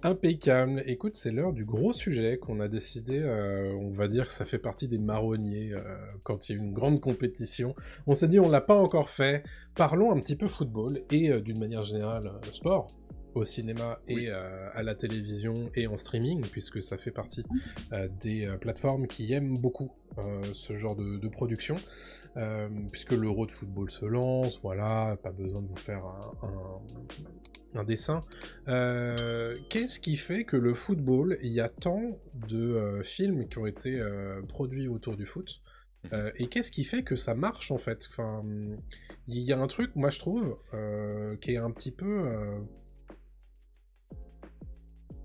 Impeccable. Écoute, c'est l'heure du gros sujet qu'on a décidé, on va dire que ça fait partie des marronniers quand il y a une grande compétition. On s'est dit, on l'a pas encore fait. Parlons un petit peu football et d'une manière générale sport au cinéma et Oui. à la télévision et en streaming, puisque ça fait partie des plateformes qui aiment beaucoup ce genre de production, puisque l'Euro de football se lance, voilà, pas besoin de vous faire un dessin. Qu'est-ce qui fait que le football, il y a tant de films qui ont été produits autour du foot, et qu'est-ce qui fait que ça marche en fait? Enfin, il y a un truc, moi je trouve, qui est un petit peu...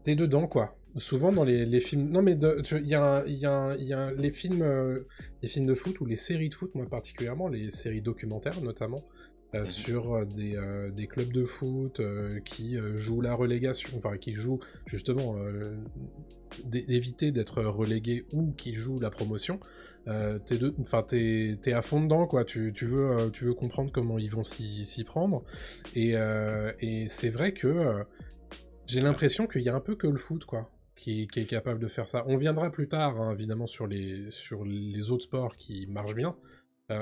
T'es dedans quoi. Souvent dans les films... Non mais il y a, les films de foot ou les séries de foot, moi particulièrement, les séries documentaires notamment, sur des clubs de foot qui jouent la relégation, enfin qui jouent justement d'éviter d'être relégués ou qui jouent la promotion. T'es à fond dedans quoi. Tu veux comprendre comment ils vont s'y prendre. Et c'est vrai que j'ai l'impression qu'il y a un peu que le foot quoi qui est capable de faire ça. On viendra plus tard hein, évidemment sur les autres sports qui marchent bien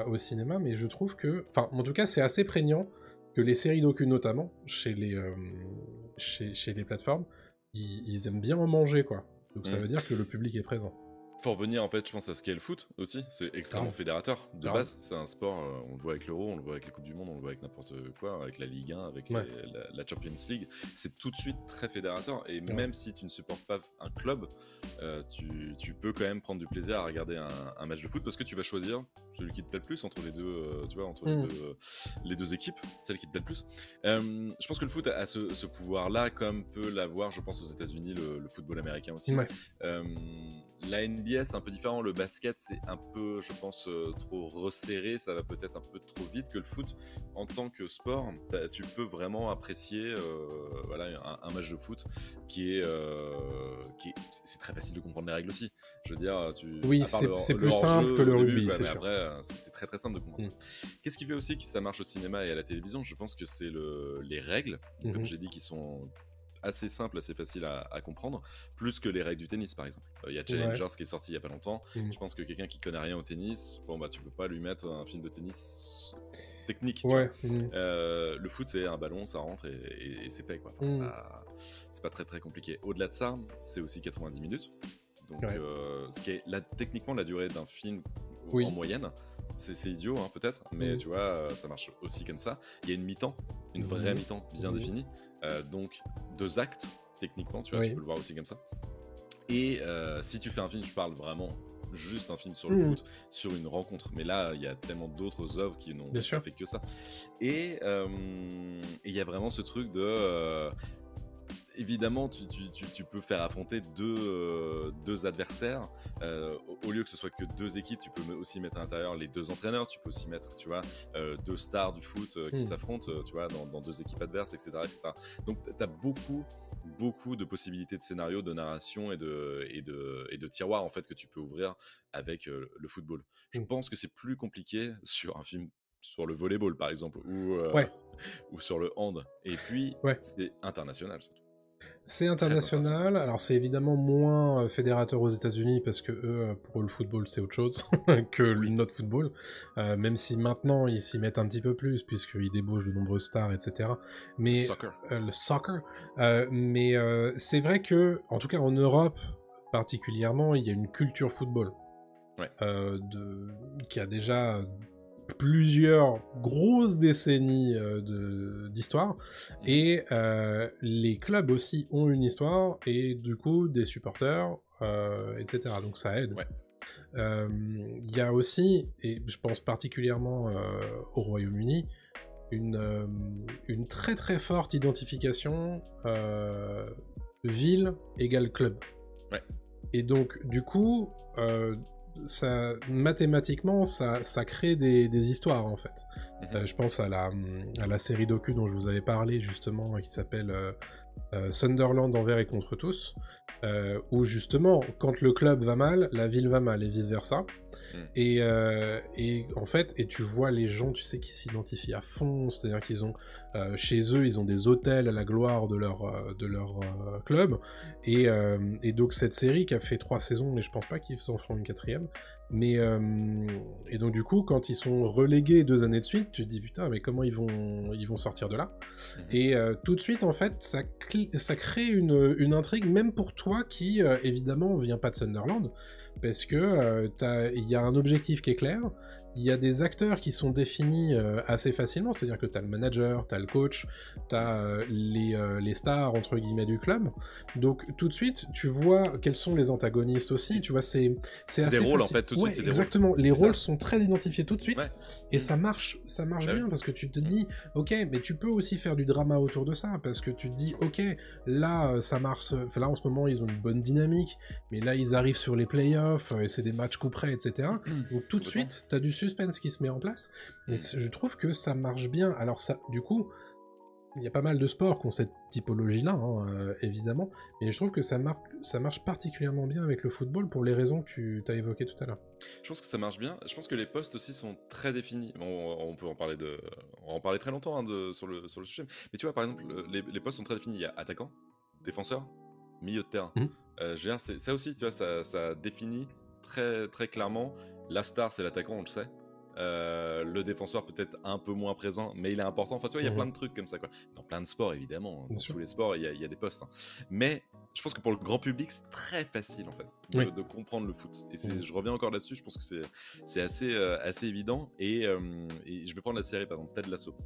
au cinéma, mais je trouve que... Enfin, en tout cas, c'est assez prégnant que les séries docu, notamment, chez les plateformes, ils aiment bien en manger, quoi. Donc ça veut dire que le public est présent. Faut revenir en fait, je pense à ce qu'est le foot aussi. C'est extrêmement Grave. fédérateur de Grave. base. C'est un sport, on le voit avec l'Euro, on le voit avec les Coupes du Monde, on le voit avec n'importe quoi, avec la Ligue 1, avec Ouais. la Champions League. C'est tout de suite très fédérateur. Et Ouais. même si tu ne supportes pas un club, tu peux quand même prendre du plaisir à regarder un match de foot parce que tu vas choisir celui qui te plaît le plus entre les deux, tu vois, entre les deux équipes, celle qui te plaît le plus. Je pense que le foot a ce pouvoir-là, comme peut l'avoir, je pense, aux États-Unis, le football américain aussi. Ouais. La NBA c'est un peu différent, le basket c'est un peu, je pense, trop resserré, ça va peut-être un peu trop vite. Que le foot en tant que sport, tu peux vraiment apprécier voilà, un match de foot c'est très facile de comprendre les règles aussi. Je veux dire, oui, c'est plus simple que le rugby, c'est sûr. Après, c'est très très simple de comprendre. Qu'est-ce qui fait aussi que ça marche au cinéma et à la télévision? Je pense que c'est les règles, comme j'ai dit, qui sont assez simple, assez facile à comprendre, plus que les règles du tennis par exemple. Il y a Challengers qui est sorti il y a pas longtemps. Je pense que quelqu'un qui connaît rien au tennis, bon bah tu peux pas lui mettre un film de tennis technique. Ouais. Le foot c'est un ballon, ça rentre et c'est fait quoi. Enfin, c'est pas très très compliqué. Au-delà de ça, c'est aussi 90 minutes. Donc ce qui est techniquement la durée d'un film en moyenne. C'est idiot hein, peut-être, mais tu vois, ça marche aussi comme ça. Il y a une mi-temps, une vraie mi-temps bien définie. Donc 2 actes, techniquement, tu vois, tu peux le voir aussi comme ça. Et si tu fais un film, je parle vraiment juste un film sur le foot, sur une rencontre. Mais là, il y a tellement d'autres œuvres qui n'ont pas fait que ça. Et il y a vraiment ce truc de... évidemment, tu peux faire affronter deux adversaires. Au lieu que ce soit que 2 équipes, tu peux aussi mettre à l'intérieur les 2 entraîneurs. Tu peux aussi mettre, tu vois, 2 stars du foot qui s'affrontent, tu vois, dans 2 équipes adverses, etc., etc. Donc, tu as beaucoup de possibilités de scénario, de narration et de tiroirs en fait que tu peux ouvrir avec le football. Je pense que c'est plus compliqué sur un film sur le volleyball par exemple ou sur le hand. Et puis, c'est international surtout. C'est international, alors c'est évidemment moins fédérateur aux États-Unis parce que eux, pour eux, le football c'est autre chose que notre football, même si maintenant ils s'y mettent un petit peu plus puisqu'ils débauchent de nombreuses stars, etc. Mais le soccer, mais c'est vrai que, en tout cas en Europe particulièrement, il y a une culture football qui a déjà plusieurs grosses décennies d'histoire, et les clubs aussi ont une histoire et du coup des supporters, etc. Donc ça aide. Il y a aussi, et je pense particulièrement au Royaume-Uni, une très très forte identification ville égale club. Et donc du coup ça, mathématiquement, ça crée des histoires en fait. Je pense à la série docu dont je vous avais parlé justement, qui s'appelle Sunderland envers et contre tous, où justement, quand le club va mal, la ville va mal et vice versa. Et en fait, et tu vois les gens, tu sais, qui s'identifient à fond, c'est-à-dire qu'ils ont Chez eux, ils ont des hôtels à la gloire de leur club. Et donc, cette série qui a fait 3 saisons, mais je pense pas qu'ils en feront une 4e. Mais, et donc, du coup, quand ils sont relégués 2 années de suite, tu te dis, putain, mais comment ils vont sortir de là? Et tout de suite, en fait, ça crée une intrigue, même pour toi qui, évidemment, vient pas de Sunderland, parce que il y a un objectif qui est clair. Il y a des acteurs qui sont définis assez facilement, c'est-à-dire que t'as le manager, t'as le coach, t'as les stars, entre guillemets, du club. Donc, tout de suite, tu vois quels sont les antagonistes aussi, tu vois, c'est assez des rôles, facile. en fait, tout de ouais, suite, c'est exactement, des rôles. les rôles sont très identifiés tout de suite, Ouais. et ça marche Bah bien, oui. parce que tu te dis, ok, mais tu peux aussi faire du drama autour de ça, parce que tu te dis, ok, là, ça marche, enfin, là, en ce moment, ils ont une bonne dynamique, mais là, ils arrivent sur les playoffs, et c'est des matchs coup près, etc. Donc, tout de suite, t'as du suspense qui se met en place, et je trouve que ça marche bien. Alors ça, du coup, il y a pas mal de sports qui ont cette typologie-là, hein, évidemment, mais je trouve que ça marche particulièrement bien avec le football pour les raisons que tu as évoquées tout à l'heure. Je pense que ça marche bien. Je pense que les postes aussi sont très définis. Bon, on peut en parler très longtemps hein, sur le sujet. Mais tu vois, par exemple, les postes sont très définis. Il y a attaquant, défenseur, milieu de terrain. Je veux dire, ça aussi, tu vois, ça définit très, très clairement. La star, c'est l'attaquant, on le sait. Le défenseur peut-être un peu moins présent, mais il est important. Enfin, tu vois, il y a plein de trucs comme ça, quoi. Dans plein de sports, évidemment. Dans tous les sports, il y a des postes. Hein. Mais je pense que pour le grand public, c'est très facile, en fait, de comprendre le foot. Et je reviens encore là-dessus, je pense que c'est assez évident. Et je vais prendre la série, par exemple, Ted Lasso.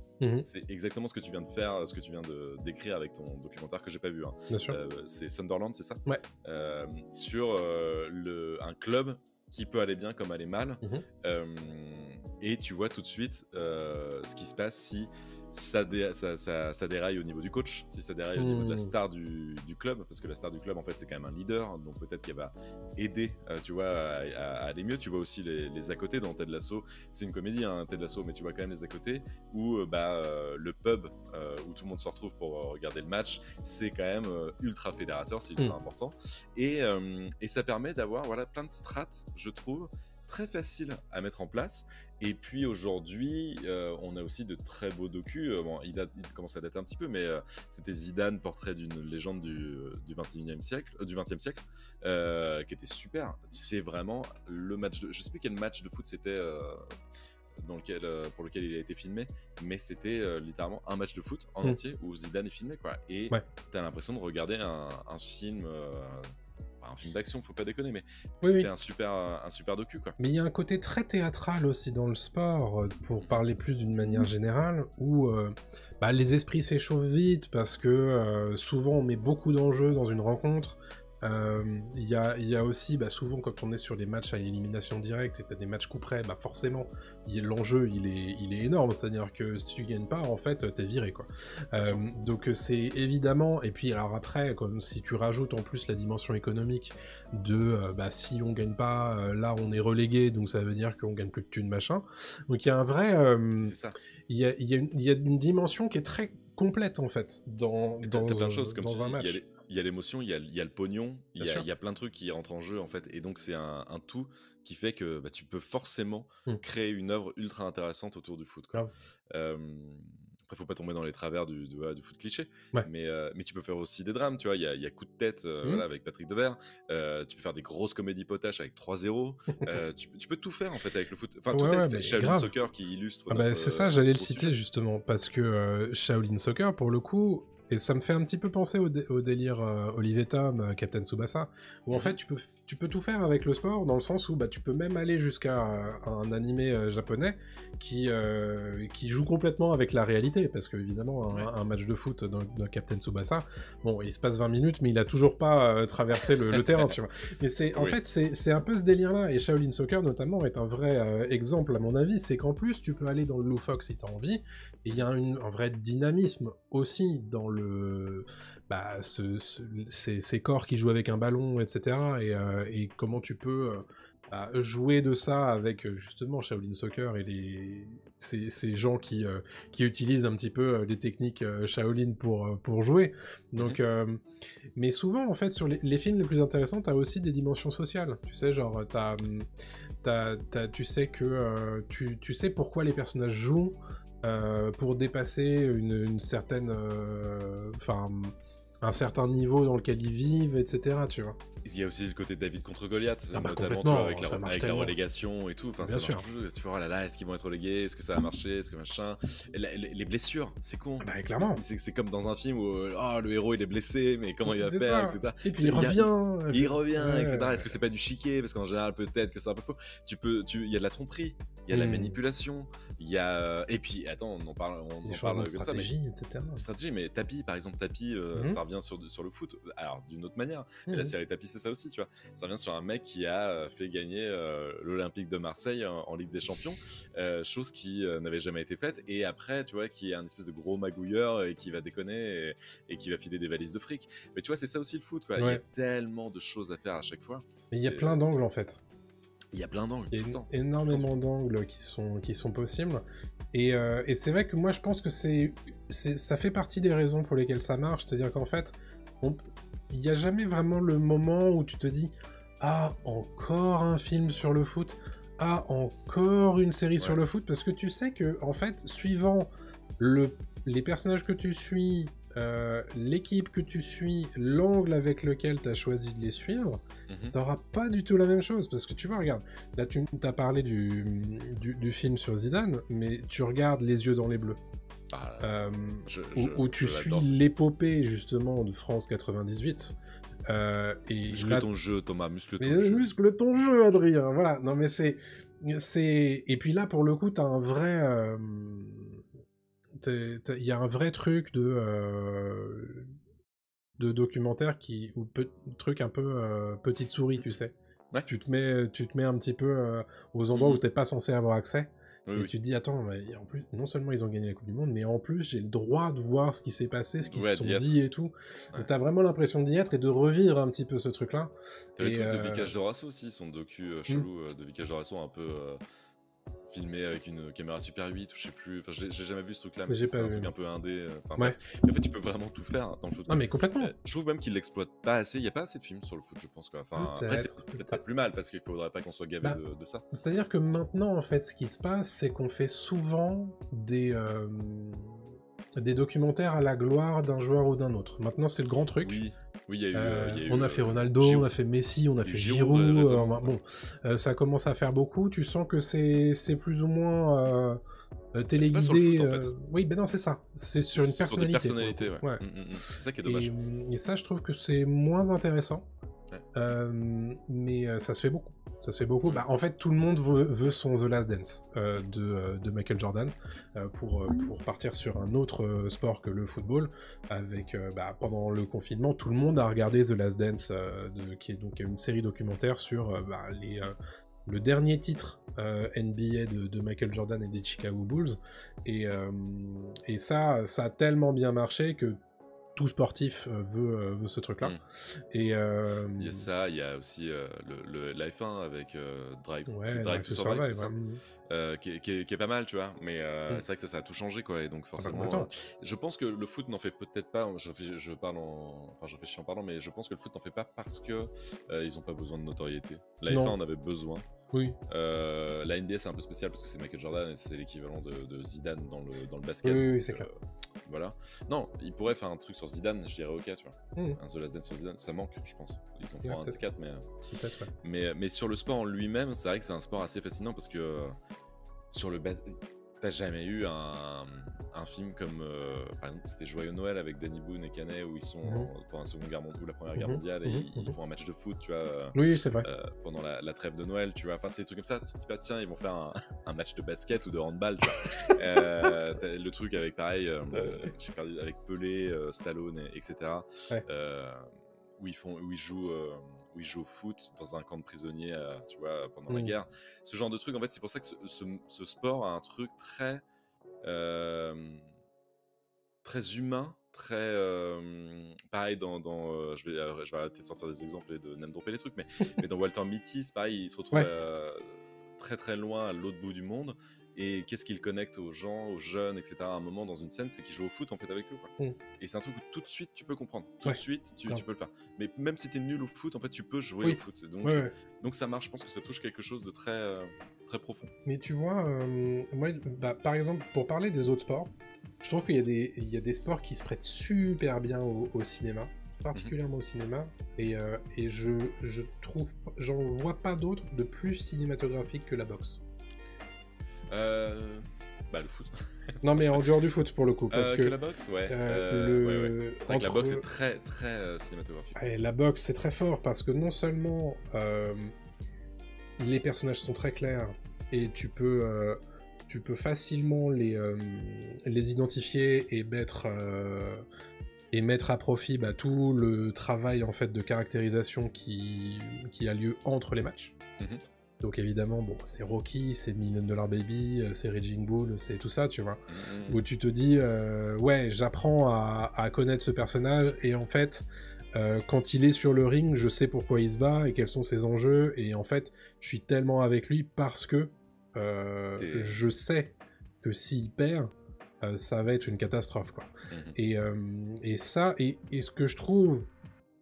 C'est exactement ce que tu viens de faire, ce que tu viens de décrire avec ton documentaire que j'ai pas vu. Hein. Bien sûr. C'est Sunderland, c'est ça? Ouais. Sur un club qui peut aller bien comme aller mal. Et tu vois tout de suite ce qui se passe si ça déraille au niveau du coach, si ça déraille au niveau de la star du club, parce que la star du club, en fait, c'est quand même un leader, donc peut-être qu'elle va aider, tu vois, à aller mieux. Tu vois aussi les à côté dans Ted Lasso. C'est une comédie, hein, Ted Lasso, mais tu vois quand même les à côté où le pub où tout le monde se retrouve pour regarder le match, c'est quand même ultra fédérateur, c'est ultra important. Et ça permet d'avoir plein de strates, je trouve, très facile à mettre en place. Et puis aujourd'hui, on a aussi de très beaux docus. Bon, il commence à dater un petit peu, mais c'était Zidane, portrait d'une légende du 20e siècle, qui était super. C'est vraiment le match je sais plus quel match de foot c'était pour lequel il a été filmé, mais c'était littéralement un match de foot en entier où Zidane est filmé, quoi. Et t'as l'impression de regarder un film. Un film d'action, faut pas déconner, mais c'était un super docu, quoi. Mais il y a un côté très théâtral aussi dans le sport, pour parler plus d'une manière générale, où les esprits s'échauffent vite, parce que souvent on met beaucoup d'enjeux dans une rencontre. Il y a aussi, souvent quand on est sur les matchs à élimination directe et que tu as des matchs coup près, forcément l'enjeu il est énorme, c'est-à-dire que si tu gagnes pas, en fait t'es viré, quoi. Donc c'est évidemment, et puis alors après, comme si tu rajoutes en plus la dimension économique de si on gagne pas, là on est relégué, donc ça veut dire qu'on gagne plus de thunes, machin. Donc il y a un vrai il y a une dimension qui est très complète, en fait, dans plein de choses, comme dans un match. Il y a l'émotion, il y a le pognon, il y a plein de trucs qui rentrent en jeu, en fait, et donc c'est un tout qui fait que tu peux forcément créer une œuvre ultra intéressante autour du foot, quoi. Après, faut pas tomber dans les travers du foot cliché, mais tu peux faire aussi des drames, tu vois. Il y a Coup de tête avec Patrick Devers, tu peux faire des grosses comédies potaches avec 3-0, tu peux tout faire, en fait, avec le foot. Enfin, tout est fait. Shaolin Soccer qui illustre c'est ça, j'allais le citer justement, parce que Shaolin Soccer, pour le coup, et ça me fait un petit peu penser au délire Olivier Tom, Captain Tsubasa, où en fait tu peux tout faire avec le sport, dans le sens où tu peux même aller jusqu'à un animé japonais qui joue complètement avec la réalité, parce que évidemment un match de foot dans Captain Tsubasa, bon, il se passe 20 minutes, mais il a toujours pas traversé le terrain, tu vois. Mais en fait c'est un peu ce délire-là, et Shaolin Soccer notamment est un vrai exemple à mon avis, c'est qu'en plus tu peux aller dans le loufoque si t'as envie, et il y a un vrai dynamisme aussi dans ces corps qui jouent avec un ballon, etc. Et comment tu peux jouer de ça avec justement Shaolin Soccer et ces gens qui utilisent un petit peu les techniques Shaolin pour jouer. Donc, mais souvent, en fait, sur les films les plus intéressants, t'as aussi des dimensions sociales. Tu sais, genre, tu sais que tu sais pourquoi les personnages jouent. pour dépasser une certaine, enfin, un certain niveau dans lequel ils vivent, etc. Tu vois. Il y a aussi le côté David contre Goliath, Ah bah notamment tu vois, complètement, ça marche avec la tellement. relégation et tout. Enfin, Bien ça sûr. marche toujours. Tu vois, oh là là, est-ce qu'ils vont être relégués? Est-ce que ça va marcher? Est-ce que machin? Et les blessures, c'est con. Ah bah clairement. C'est comme dans un film où le héros il est blessé, mais comment il va C'est faire, ça. etc. Et puis il revient. Il revient, Ouais. etc. Est-ce que c'est pas du chiquet? Parce qu'en général, peut-être que c'est un peu faux. Il y a de la tromperie, il y a de la manipulation, il y a. Et puis, attends, on en parle Des comme changements de ça, stratégie, etc. stratégie, mais Tapi, par exemple, Tapi, ça revient sur le foot, alors d'une autre manière. Mais la série Tapi, c'est ça aussi, tu vois. Ça revient sur un mec qui a fait gagner l'Olympique de Marseille en Ligue des Champions, chose qui n'avait jamais été faite. Et après, tu vois, qui est un espèce de gros magouilleur et qui va déconner et qui va filer des valises de fric. Mais tu vois, c'est ça aussi le foot, quoi. Il y a tellement de choses à faire à chaque fois. Mais il y a plein d'angles en fait. Il y a plein d'angles. Il y a énormément d'angles qui sont possibles. Et c'est vrai que moi je pense que ça fait partie des raisons pour lesquelles ça marche. C'est-à-dire qu'en fait, il n'y a jamais vraiment le moment où tu te dis « Ah, encore un film sur le foot. Ah, encore une série sur le foot. » Parce que tu sais que, en fait, suivant les personnages que tu suis, l'équipe que tu suis, l'angle avec lequel tu as choisi de les suivre, t'auras pas du tout la même chose. Parce que tu vois, regarde, là tu as parlé du film sur Zidane, mais tu regardes Les yeux dans les bleus. Où tu suis l'épopée justement de France 98. Muscle ton jeu, Thomas, muscle ton jeu. Muscle ton jeu, Adrien. Voilà, non mais c'est... Et puis là, pour le coup, t'as un vrai... Il y a un vrai truc de documentaire truc un peu petite souris, tu sais. Ouais. Tu te mets un petit peu aux endroits où t'es pas censé avoir accès. Et tu te dis, attends, mais en plus, non seulement ils ont gagné la Coupe du Monde, mais en plus j'ai le droit de voir ce qui s'est passé, ce qu'ils se sont dit et tout. Donc t'as vraiment l'impression d'y être et de revivre un petit peu ce truc-là. T'as le truc de Vicage Dorasso aussi, son docu chelou de Vicage Dorasso un peu... filmé avec une caméra Super 8 ou je sais plus, enfin j'ai jamais vu ce truc là, mais c'est un truc un peu indé, bref. Et en fait tu peux vraiment tout faire dans le foot. Non mais complètement. Je trouve même qu'il l'exploite pas assez, il y a pas assez de films sur le foot je pense quoi. Enfin, après c'est peut-être pas plus mal parce qu'il faudrait pas qu'on soit gavé de ça. C'est-à-dire que maintenant en fait ce qui se passe c'est qu'on fait souvent des documentaires à la gloire d'un joueur ou d'un autre. Maintenant c'est le grand truc. Oui, il y a eu, on a fait Ronaldo, on a fait Messi, on a fait Giroud. Ça commence à faire beaucoup. Tu sens que c'est plus ou moins téléguidé. En fait. Oui, ben non, c'est ça. C'est sur une personnalité. Ouais. C'est ça qui est dommage. Et ça, je trouve que c'est moins intéressant. Mais ça se fait beaucoup. Ça se fait beaucoup. Bah, en fait, tout le monde veut son The Last Dance de Michael Jordan pour partir sur un autre sport que le football. Avec, pendant le confinement, tout le monde a regardé The Last Dance, qui est donc une série documentaire sur le dernier titre NBA de Michael Jordan et des Chicago Bulls. Et ça a tellement bien marché que tout sportif veut ce truc-là. Et il y a ça, il y a aussi la F1 avec Drive to Survive, c'est ça qui est pas mal, tu vois. Mais c'est vrai que ça a tout changé, quoi. Et donc forcément, je pense que le foot n'en fait peut-être pas. Je réfléchis en parlant, mais je pense que le foot n'en fait pas parce que ils ont pas besoin de notoriété. La F1 en avait besoin. Oui. La NBA c'est un peu spécial parce que c'est Michael Jordan et c'est l'équivalent de Zidane dans le basket. Oui, c'est clair. Voilà. Non, il pourrait faire un truc sur Zidane, je dirais ok, tu vois. Un The Last Dance sur Zidane, ça manque, je pense. Ils en feront un de 4, mais sur le sport en lui-même, c'est vrai que c'est un sport assez fascinant parce que sur le basket, t'as jamais eu un film comme par exemple c'était Joyeux Noël avec Danny Boone et Canet où ils sont pendant la Seconde Guerre mondiale ou la Première Guerre mondiale et ils font un match de foot, tu vois. Oui, c'est vrai. Pendant la trêve de Noël, tu vois. Enfin, c'est des trucs comme ça. Tu te dis pas tiens, ils vont faire un match de basket ou de handball, tu vois. Le truc avec pareil, j'ai perdu avec Pelé, Stallone, etc. Où ils jouent au foot dans un camp de prisonniers, tu vois, pendant la guerre. Ce genre de truc, en fait, c'est pour ça que ce sport a un truc très humain, très pareil je vais arrêter de sortir des exemples et de name dropper les trucs, mais dans Walter Mitty, c'est pareil, il se retrouve très très loin à l'autre bout du monde et qu'est-ce qu'il connecte aux gens, aux jeunes, etc. À un moment dans une scène, c'est qu'il joue au foot en fait avec eux, quoi. Et c'est un truc où tout de suite tu peux comprendre, tout de suite tu peux le faire. Mais même si t'es nul au foot, en fait, tu peux jouer au foot. Donc ça marche. Je pense que ça touche quelque chose de très très profond. Mais tu vois, moi, par exemple, pour parler des autres sports, je trouve qu'il y a des sports qui se prêtent super bien au cinéma, particulièrement au cinéma, et je trouve, j'en vois pas d'autres de plus cinématographique que la boxe. Le foot. Non, mais en dehors du foot pour le coup, parce que la boxe, ouais. C'est vrai que la boxe est très très cinématographique. La boxe c'est très fort parce que non seulement les personnages sont très clairs et tu peux facilement les identifier et mettre à profit tout le travail en fait de caractérisation qui a lieu entre les matchs. Donc évidemment, bon, c'est Rocky, c'est $1 Million Baby, c'est Raging Bull, c'est tout ça, tu vois. Où tu te dis, ouais, j'apprends à connaître ce personnage, et en fait, quand il est sur le ring, je sais pourquoi il se bat, et quels sont ses enjeux, et en fait, je suis tellement avec lui parce que je sais que s'il perd, ça va être une catastrophe, quoi. Et ça, et ce que je trouve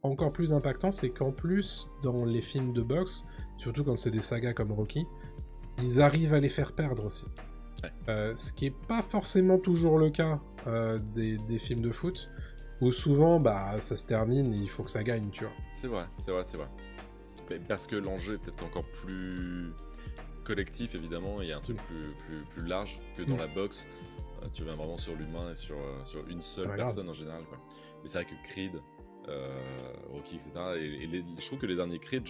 encore plus impactant, c'est qu'en plus, dans les films de boxe, surtout quand c'est des sagas comme Rocky, ils arrivent à les faire perdre aussi. Ce qui est pas forcément toujours le cas des films de foot, où souvent ça se termine et il faut que ça gagne, tu vois. C'est vrai. Mais parce que l'enjeu est peut-être encore plus collectif, évidemment, et il y a un truc plus large que dans la boxe. Tu viens vraiment sur l'humain et sur une seule personne en général, quoi. Mais c'est vrai que Creed, Rocky, etc. Je trouve que les derniers Creed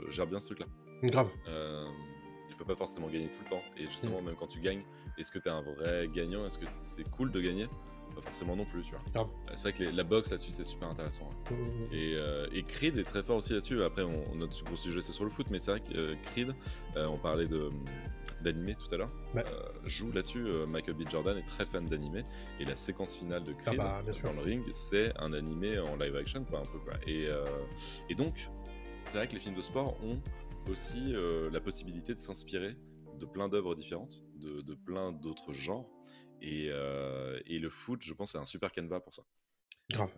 gèrent bien ce truc-là. Grave. Il faut pas forcément gagner tout le temps. Et justement, même quand tu gagnes, est-ce que t'es un vrai gagnant? Est-ce que c'est cool de gagner? Pas forcément non plus, tu vois. Grave. C'est vrai que la boxe là-dessus, c'est super intéressant. Et Creed est très fort aussi là-dessus. Après, notre gros sujet, c'est sur le foot, mais c'est vrai que Creed, on parlait d'animé tout à l'heure, joue là-dessus. Michael B. Jordan est très fan d'animé, et la séquence finale de Creed dans le ring, c'est un animé en live action, quoi, un peu, quoi. Et donc, c'est vrai que les films de sport ont aussi la possibilité de s'inspirer de plein d'œuvres différentes, de plein d'autres genres, et le foot, je pense, c'est un super canevas pour ça. Grave.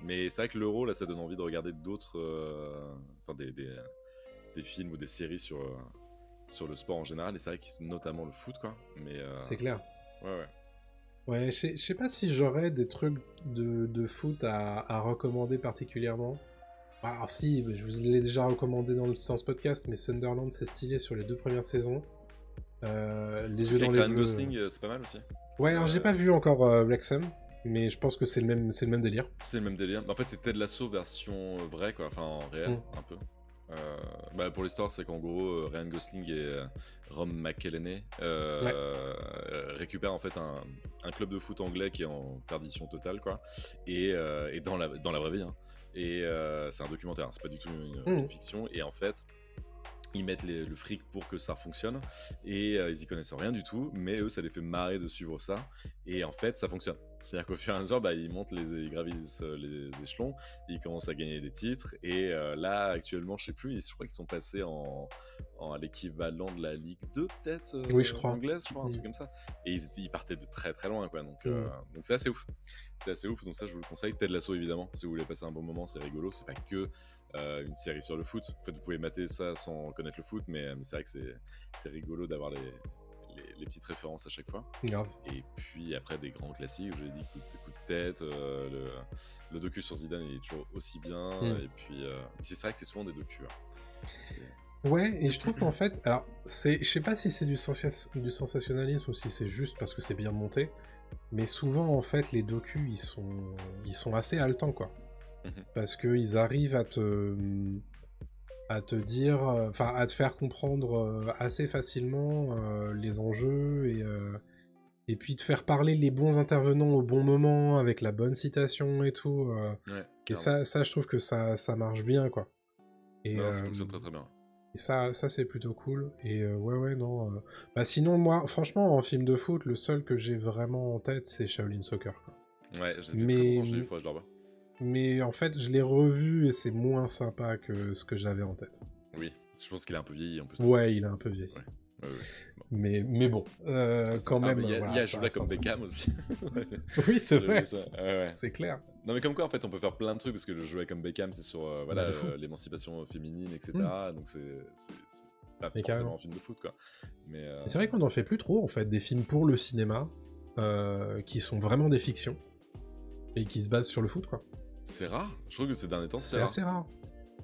Mais c'est vrai que l'Euro, là, ça donne envie de regarder d'autres, des films ou des séries sur le sport en général, et c'est vrai que c'est notamment le foot, quoi. Mais c'est clair. Ouais, je sais pas si j'aurais des trucs de foot à recommander particulièrement. Alors si, je vous l'ai déjà recommandé dans ce podcast, mais Sunderland, c'est stylé sur les 2 premières saisons. Les yeux dans les Ryan bleus. Gosling, c'est pas mal aussi. Ouais, alors j'ai pas vu encore Wrexham, mais je pense que c'est le même délire. C'est le même délire. En fait, c'est Ted Lasso version vraie, quoi. Enfin, en réel, un peu. Pour l'histoire, c'est qu'en gros, Ryan Gosling et Ron McElhenney récupèrent en fait un club de foot anglais qui est en perdition totale, quoi. Et dans la vraie vie, hein. Et c'est un documentaire, c'est pas du tout une fiction. Et en fait, ils mettent le fric pour que ça fonctionne, et ils y connaissent rien du tout, mais eux, ça les fait marrer de suivre ça, et en fait, ça fonctionne. C'est-à-dire qu'au fur et à mesure, ils gravissent les échelons, ils commencent à gagner des titres, et là, actuellement, je sais plus, je crois qu'ils sont passés à l'équivalent de la Ligue 2, peut-être, oui, je crois. Anglaise, je crois, un truc comme ça. Et ils partaient de très très loin, quoi. Donc c'est assez ouf. C'est assez ouf, donc ça, je vous le conseille. Ted Lasso, évidemment, si vous voulez passer un bon moment, c'est rigolo, c'est pas que une série sur le foot. En fait, vous pouvez mater ça sans connaître le foot, mais c'est vrai que c'est rigolo d'avoir les petites références à chaque fois. Grave. Et puis après, des grands classiques, je l'ai dit, coup de tête, le docu sur Zidane, il est toujours aussi bien. Et puis c'est vrai que c'est souvent des docus. Ouais, et je trouve qu'en fait, alors, je sais pas si c'est du sensationnalisme ou si c'est juste parce que c'est bien monté, mais souvent, en fait, les docus, ils sont assez haletants, quoi. Parce qu'ils arrivent à te dire, enfin à te faire comprendre assez facilement les enjeux, et puis te faire parler les bons intervenants au bon moment avec la bonne citation et tout. Et ça, je trouve que ça marche bien, quoi. Et ça fonctionne très très bien. Et ça c'est plutôt cool. Et non. Sinon, moi, franchement, en film de foot, le seul que j'ai vraiment en tête, c'est Shaolin Soccer, quoi. Ouais, j'étais très content, il faudrait que je le revoie. Mais en fait, je l'ai revu et c'est moins sympa que ce que j'avais en tête. Oui, je pense qu'il est un peu vieilli en plus. Ouais, il est un peu vieilli. Ouais, ouais. Mais bon, quand même. Il y voilà, a ça joué reste comme un truc. Beckham aussi. Oui, c'est J'avais vrai, vu ça. Ouais, ouais. c'est clair. Non, mais comme quoi, en fait, on peut faire plein de trucs parce que le jouet comme Beckham, c'est sur Bah, de fou. l'émancipation féminine, etc. Mm. Donc, c'est pas Mais forcément carrément. un film de foot, quoi. Mais Et c'est vrai qu'on n'en fait plus trop, en fait, des films pour le cinéma qui sont vraiment des fictions et qui se basent sur le foot, quoi. c'est rare. Je trouve que ces derniers temps, C'est assez rare.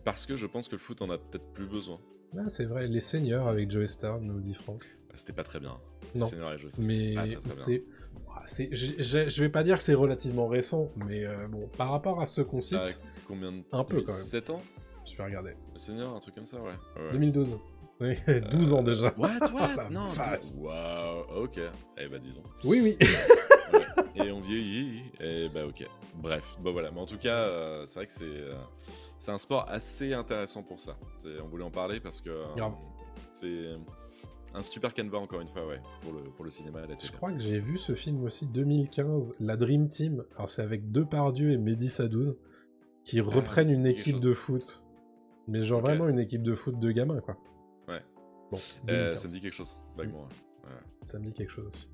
Parce que je pense que le foot en a peut-être plus besoin. Ah, c'est vrai, Les Seigneurs avec Joey Stern, nous dit Franck. C'était pas très bien. Non, Seigneur et Joe, ça, mais c'était pas très, très bien. je vais pas dire que c'est relativement récent, mais bon, par rapport à ceux qu'on Ça a cite, combien de... un peu, quand même. 7 ans je vais regarder. Le Seigneur, un truc comme ça, ouais. Ouais, ouais. 2012. Oui, 12 ans déjà. What La Non, vache. waouh, ok. Eh bah, dis donc. Oui, oui. Ouais. Et on vieillit, et bah ok. Bref, bah voilà. Mais en tout cas, c'est vrai que c'est un sport assez intéressant pour ça. On voulait en parler parce que Grave. c'est un super canevas, encore une fois, ouais, pour le cinéma et la Je télé. crois que j'ai vu ce film aussi, 2015, La Dream Team. Alors c'est avec Depardieu et Mehdi Sadoun qui reprennent ça une me dit quelque équipe chose. de foot. Mais genre Ok. vraiment une équipe de foot de gamins, quoi. Ouais. Bon, Ça 2015. me dit quelque chose, vaguement. Ouais. Ça me dit quelque chose aussi.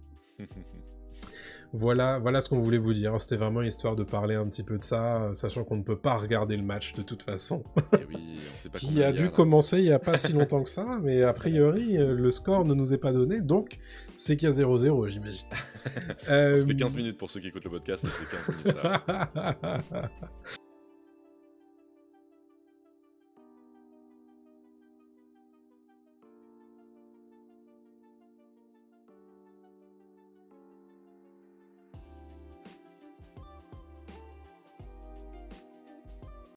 Voilà ce qu'on voulait vous dire. C'était vraiment histoire de parler un petit peu de ça, sachant qu'on ne peut pas regarder le match de toute façon. Et oui, on sait pas Qui combien a il y a, dû là. commencer il n'y a pas si longtemps que ça, mais a priori, le score ne nous est pas donné, donc c'est qu'il y a 0-0, j'imagine. Ça fait 15 minutes pour ceux qui écoutent le podcast, ça fait 15 minutes, ça.